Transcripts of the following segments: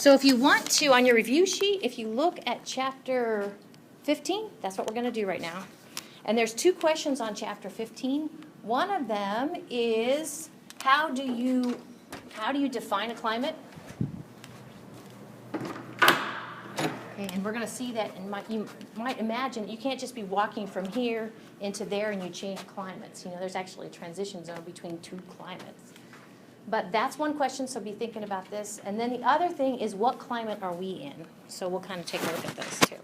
So if you want to, on your review sheet, if you look at chapter 15, that's what we're going to do right now. And there's 2 questions on chapter 15. One of them is how do you define a climate? Okay, and we're going to see that you might imagine you can't just be walking from here into there and you change climates. You know, there's actually a transition zone between 2 climates. But that's one question, so be thinking about this. And then the other thing is, what climate are we in? So we'll kind of take a look at those too.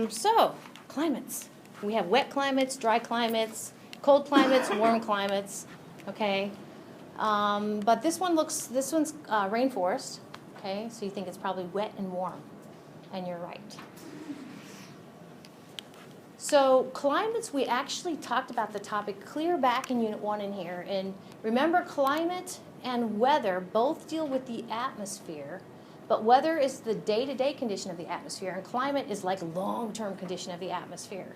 So, climates. We have wet climates, dry climates, cold climates, warm climates, okay? But this one's rainforest, okay? So you think it's probably wet and warm, and you're right. So climates, we actually talked about the topic clear back in Unit 1 in here. And remember, climate and weather both deal with the atmosphere, but weather is the day-to-day condition of the atmosphere, and climate is like long-term condition of the atmosphere.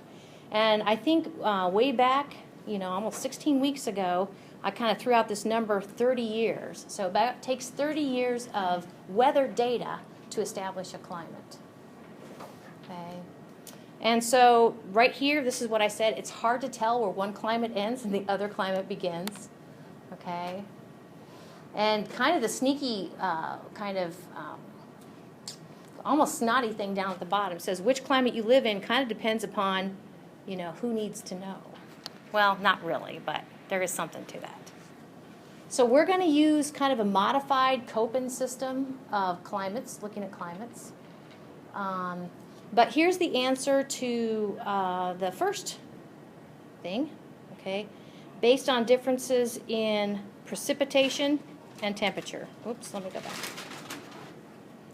And I think way back, almost 16 weeks ago, I kind of threw out this number 30 years. So it takes 30 years of weather data to establish a climate. Okay. And so right here, this is what I said. It's hard to tell where one climate ends and the other climate begins. Okay. And kind of the sneaky, almost snotty thing down at the bottom says which climate you live in kind of depends upon, who needs to know. Well, not really, but there is something to that. So we're going to use kind of a modified Köppen system of climates, looking at climates. But here's the answer to the first thing, okay, based on differences in precipitation and temperature. Oops, let me go back.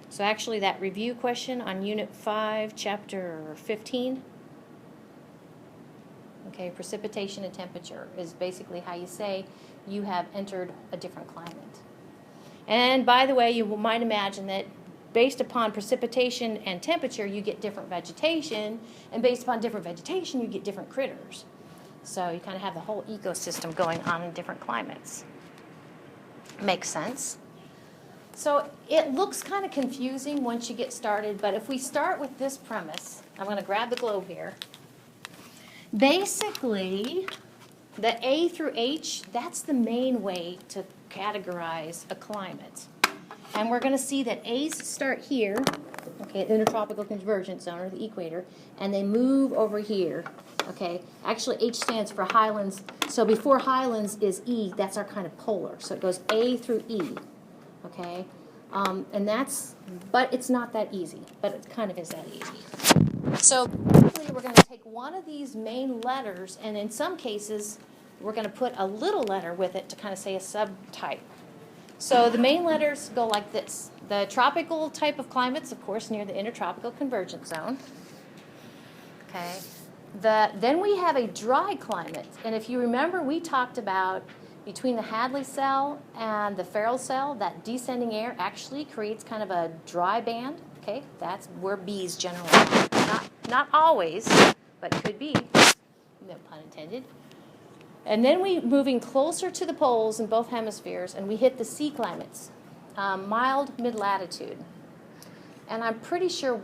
So actually that review question on Unit 5, Chapter 15, okay, precipitation and temperature is basically how you say you have entered a different climate. And by the way, you might imagine that based upon precipitation and temperature, you get different vegetation, and based upon different vegetation, you get different critters. So you kind of have the whole ecosystem going on in different climates. Makes sense. So it looks kind of confusing once you get started, but if we start with this premise, I'm going to grab the globe here. Basically, the A through H, that's the main way to categorize a climate. And we're going to see that A's start here, okay, the intertropical convergence zone, or the equator, and they move over here, okay. Actually, H stands for highlands. So before highlands is E, that's our kind of polar. So it goes A through E, okay. But it's not that easy, but it kind of is that easy. So basically, we're going to take one of these main letters, and in some cases, we're going to put a little letter with it to kind of say a subtype. So the main letters go like this. The tropical type of climates, of course, near the intertropical convergence zone. Okay. Then we have a dry climate. And if you remember, we talked about between the Hadley cell and the Ferrel cell, that descending air actually creates kind of a dry band. Okay, that's where bees generally are. Not always, but could be. No pun intended. And then we moving closer to the poles in both hemispheres, and we hit the sea climates, mild mid-latitude. And I'm pretty sure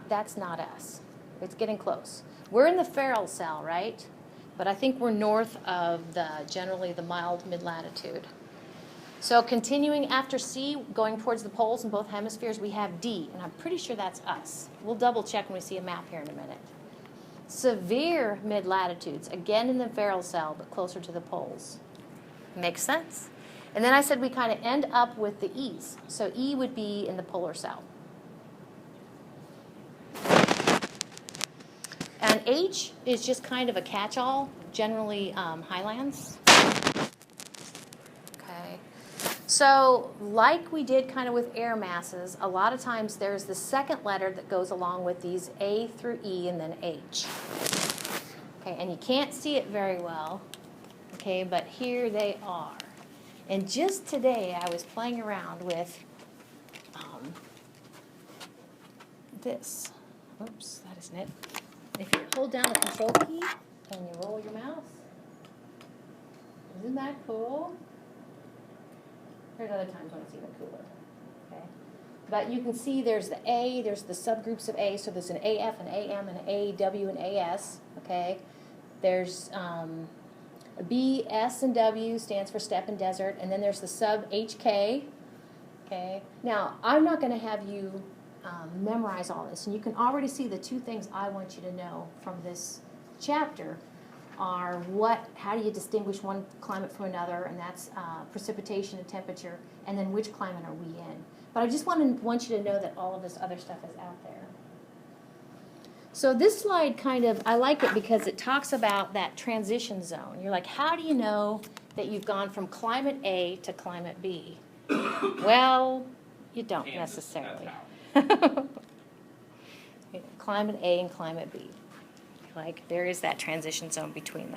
that's not us. It's getting close. We're in the Ferrel cell, right? But I think we're north of generally the mild mid-latitude. So continuing after C, going towards the poles in both hemispheres, we have D, and I'm pretty sure that's us. We'll double check when we see a map here in a minute. Severe mid-latitudes, again in the Ferrel cell, but closer to the poles. Makes sense. And then I said we kind of end up with the E's. So E would be in the polar cell. And H is just kind of a catch-all, generally highlands. Okay. So like we did kind of with air masses, a lot of times there's the second letter that goes along with these A through E and then H. Okay, and you can't see it very well, okay, but here they are. And just today I was playing around with this. Oops, that isn't it. If you hold down the control key and you roll your mouse, isn't that cool? There's other times when it's even cooler. Okay. But you can see there's the A, there's the subgroups of A, so there's an AF, an AM, an AW, and AS, okay? There's B, S, and W stands for steppe and desert, and then there's the sub HK, okay? Now, I'm not going to have you memorize all this, and you can already see the two things I want you to know from this chapter are how do you distinguish one climate from another, and that's precipitation and temperature, and then which climate are we in. But I just want you to know that all of this other stuff is out there. So this slide I like it because it talks about that transition zone. You're like, how do you know that you've gone from climate A to climate B? Well, you don't necessarily. Climate A and climate B. Like, there is that transition zone between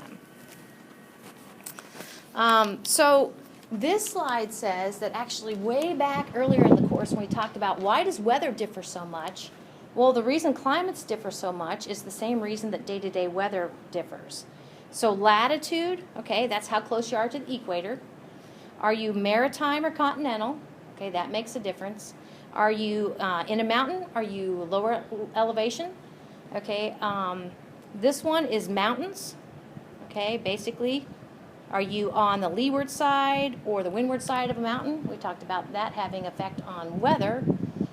them. So this slide says that actually way back earlier in the course when we talked about why does weather differ so much, well, the reason climates differ so much is the same reason that day-to-day weather differs. So latitude, okay, that's how close you are to the equator. Are you maritime or continental? Okay, that makes a difference. Are you in a mountain? Are you lower elevation? Okay, this one is mountains, okay, basically. Are you on the leeward side or the windward side of a mountain? We talked about that having effect on weather,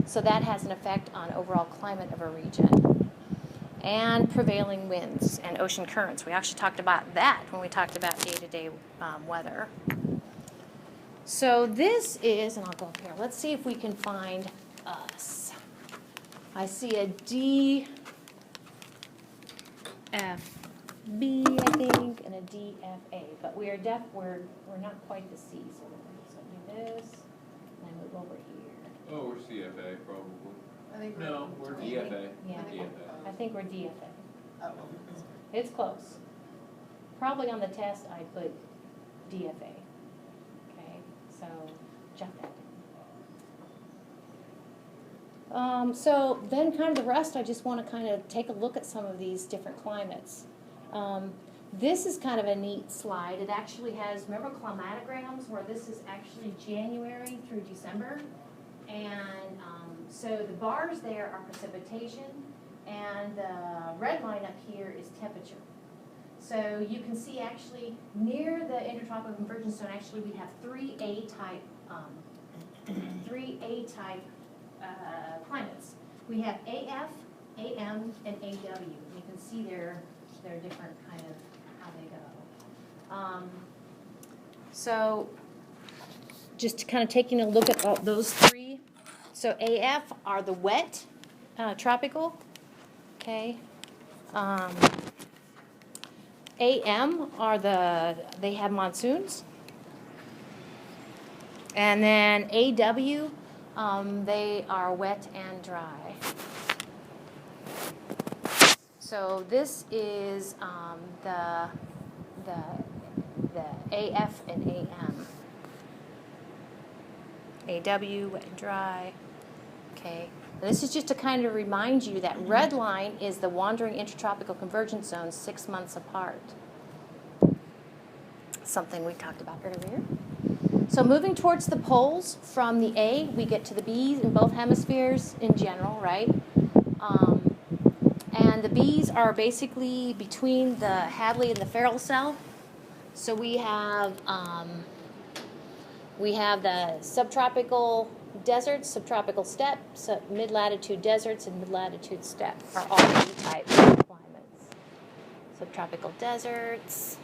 so that has an effect on overall climate of a region. And prevailing winds and ocean currents. We actually talked about that when we talked about day-to-day weather. So this is, and I'll go up here, let's see if we can find us. I see a DFB, I think, and a DFA, but we're not quite the C, so we're just going to do this, and then move over here. Oh, we're CFA probably. I think We're DFA. Yeah, DFA. I think we're DFA. Oh, It's close. Probably on the test I put DFA. Okay, so jot that down. So then kind of the rest, I just want to kind of take a look at some of these different climates. This is kind of a neat slide. It actually has, remember climatograms, where this is actually January through December. And so the bars there are precipitation, and the red line up here is temperature. So you can see actually near the intertropical convergence zone, actually we have three A-type climates. We have AF, AM, and AW. You can see they're different kind of how they go. So just kind of taking a look at all those three. So AF are the wet tropical, okay. AM are they have monsoons. And then AW, they are wet and dry. So this is the AF and AM. AW, wet and dry. Okay. And this is just to kind of remind you that red line is the wandering intertropical convergence zones 6 months apart. Something we talked about earlier. So moving towards the poles, from the A, we get to the B's in both hemispheres in general, right? And the B's are basically between the Hadley and the Ferrell cell. So we have the subtropical deserts, subtropical steppe, mid-latitude deserts, and mid-latitude steppe are all dtype climates. Subtropical deserts,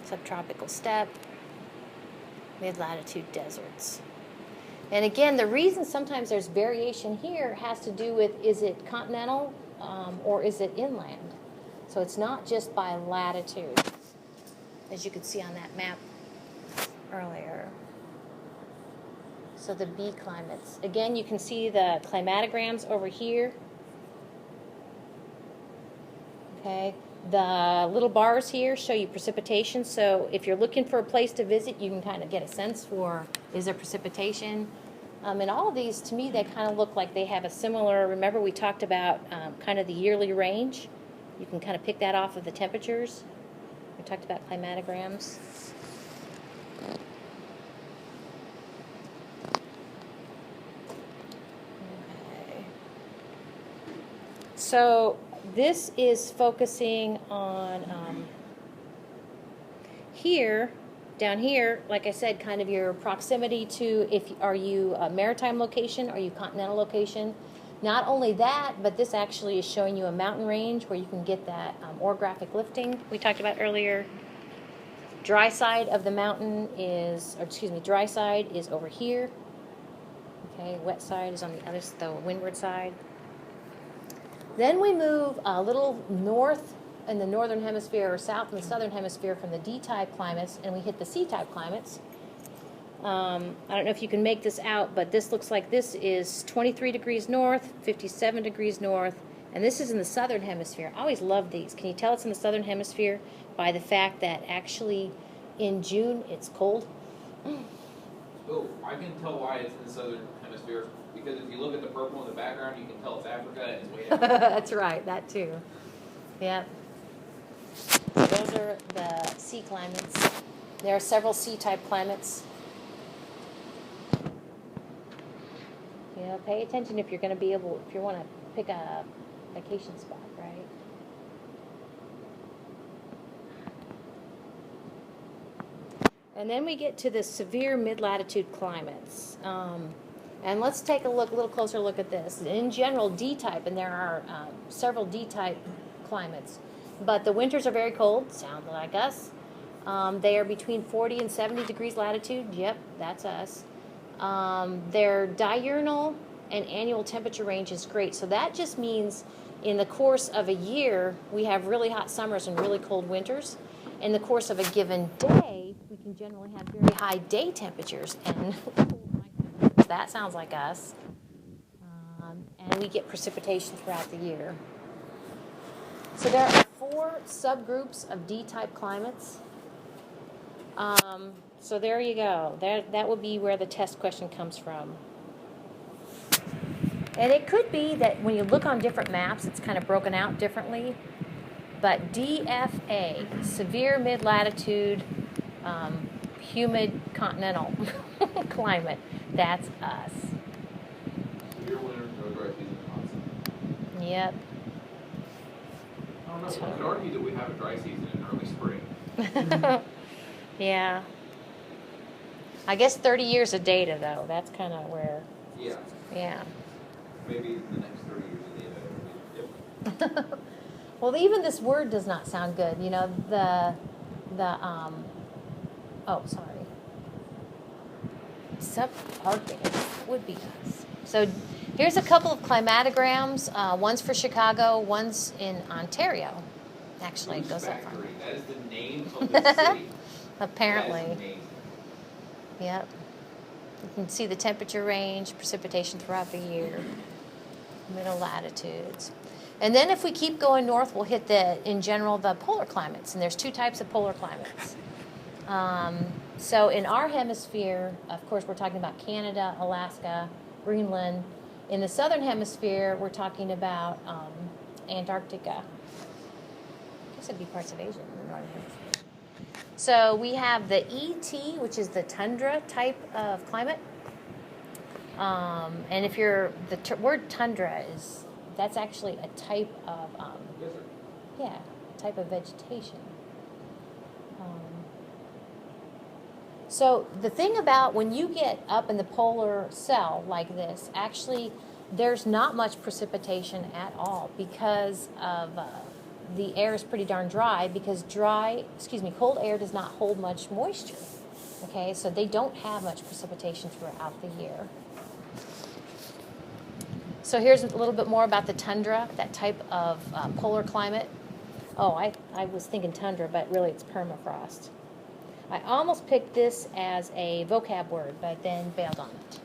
subtropical steppe, mid-latitude deserts. And again, the reason sometimes there's variation here has to do with, is it continental or is it inland? So it's not just by latitude, as you could see on that map earlier. So the B climates. Again, you can see the climatograms over here. Okay. The little bars here show you precipitation. So if you're looking for a place to visit, you can kind of get a sense for, is there precipitation? And all of these, to me, they kind of look like they have a similar, remember we talked about kind of the yearly range. You can kind of pick that off of the temperatures. We talked about climatograms. So this is focusing on here, down here, like I said, kind of your proximity to, are you a maritime location, are you continental location? Not only that, but this actually is showing you a mountain range where you can get that orographic lifting we talked about earlier. Dry side of the mountain is, or excuse me, dry side is over here. Okay, wet side is on the windward side. Then we move a little north in the northern hemisphere or south in the southern hemisphere from the D-type climates, and we hit the C-type climates. I don't know if you can make this out, but this looks like this is 23 degrees north, 57 degrees north, and this is in the southern hemisphere. I always love these. Can you tell it's in the southern hemisphere by the fact that actually in June it's cold? Oh, I can tell why it's in the southern hemisphere, because if you look at the purple in the background, you can tell it's Africa and it's way down. That's right, that too. Yep. Those are the C climates. There are several C-type climates. You know, pay attention if you're going to be able, if you want to pick a vacation spot, right? And then we get to the severe mid-latitude climates. And let's take a little closer look at this. In general, D-type, and there are several D-type climates, but the winters are very cold, sound like us. They are between 40 and 70 degrees latitude. Yep, that's us. Their diurnal and annual temperature range is great. So that just means in the course of a year, we have really hot summers and really cold winters. In the course of a given day, we can generally have very high day temperatures and that sounds like us. And we get precipitation throughout the year. So there are 4 subgroups of D-type climates. So there you go. That would be where the test question comes from. And it could be that when you look on different maps, it's kind of broken out differently. But DFA, severe mid-latitude, humid continental climate, that's us. Severe winter, no dry season, hot summer. Yep. I don't know. One could argue that we have a dry season in early spring. Yeah. I guess 30 years of data, though. That's kind of where. Yeah. Yeah. Maybe the next 30 years of data. Yep. Well, even this word does not sound good. You know, oh, sorry. Subarctic would be us. So here's a couple of climatograms. One's for Chicago, one's in Ontario. Actually, it goes up Factory. That is the name of the city. Apparently. That is amazing. Yep. You can see the temperature range, precipitation throughout the year, middle latitudes. And then if we keep going north, we'll hit in general, the polar climates. And there's 2 types of polar climates. So in our hemisphere, of course, we're talking about Canada, Alaska, Greenland. In the southern hemisphere, we're talking about Antarctica. I guess it'd be parts of Asia in the northern hemisphere. So we have the ET, which is the tundra type of climate. And if you're, word tundra that's actually a type of, Yes, sir. yeah, type of vegetation. So the thing about when you get up in the polar cell like this, actually there's not much precipitation at all because of the air is pretty darn dry because cold air does not hold much moisture. Okay, so they don't have much precipitation throughout the year. So here's a little bit more about the tundra, that type of polar climate. Oh, I was thinking tundra, but really it's permafrost. I almost picked this as a vocab word, but then bailed on it.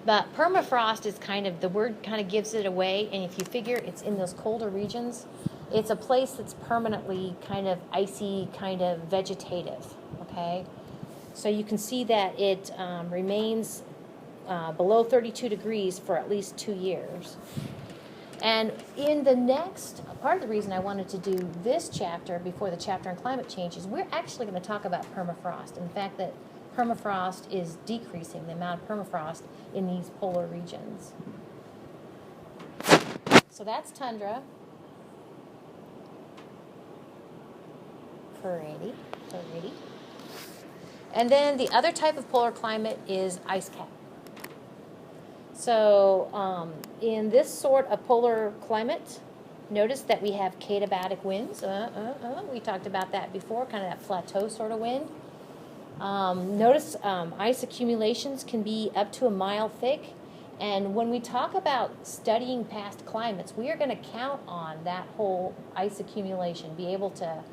But permafrost is the word kind of gives it away, and if you figure it's in those colder regions, it's a place that's permanently kind of icy, kind of vegetative, okay? So you can see that it remains below 32 degrees for at least 2 years. And in the next, part of the reason I wanted to do this chapter before the chapter on climate change is we're actually going to talk about permafrost and the fact that permafrost is decreasing, the amount of permafrost in these polar regions. So that's tundra. Pretty. And then the other type of polar climate is ice cap. So in this sort of polar climate, notice that we have katabatic winds. We talked about that before, kind of that plateau sort of wind. Notice ice accumulations can be up to a mile thick. And when we talk about studying past climates, we are going to count on that whole ice accumulation, be able to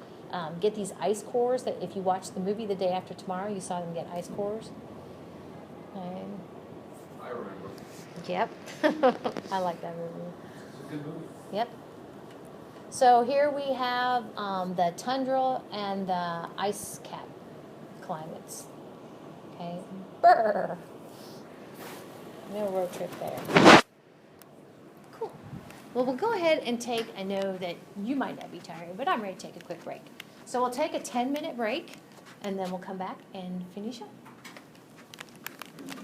get these ice cores that if you watch the movie The Day After Tomorrow, you saw them get ice cores. I remember. Yep. I like that movie. It's a good movie. Yep. So here we have the tundra and the ice cap climates. Okay. Brr. No road trip there. Cool. Well, we'll go ahead and take, I know that you might not be tired, but I'm ready to take a quick break. So we'll take a 10-minute break, and then we'll come back and finish up.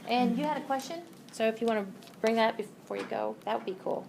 And you had a question? So if you want to bring that up before you go, that would be cool.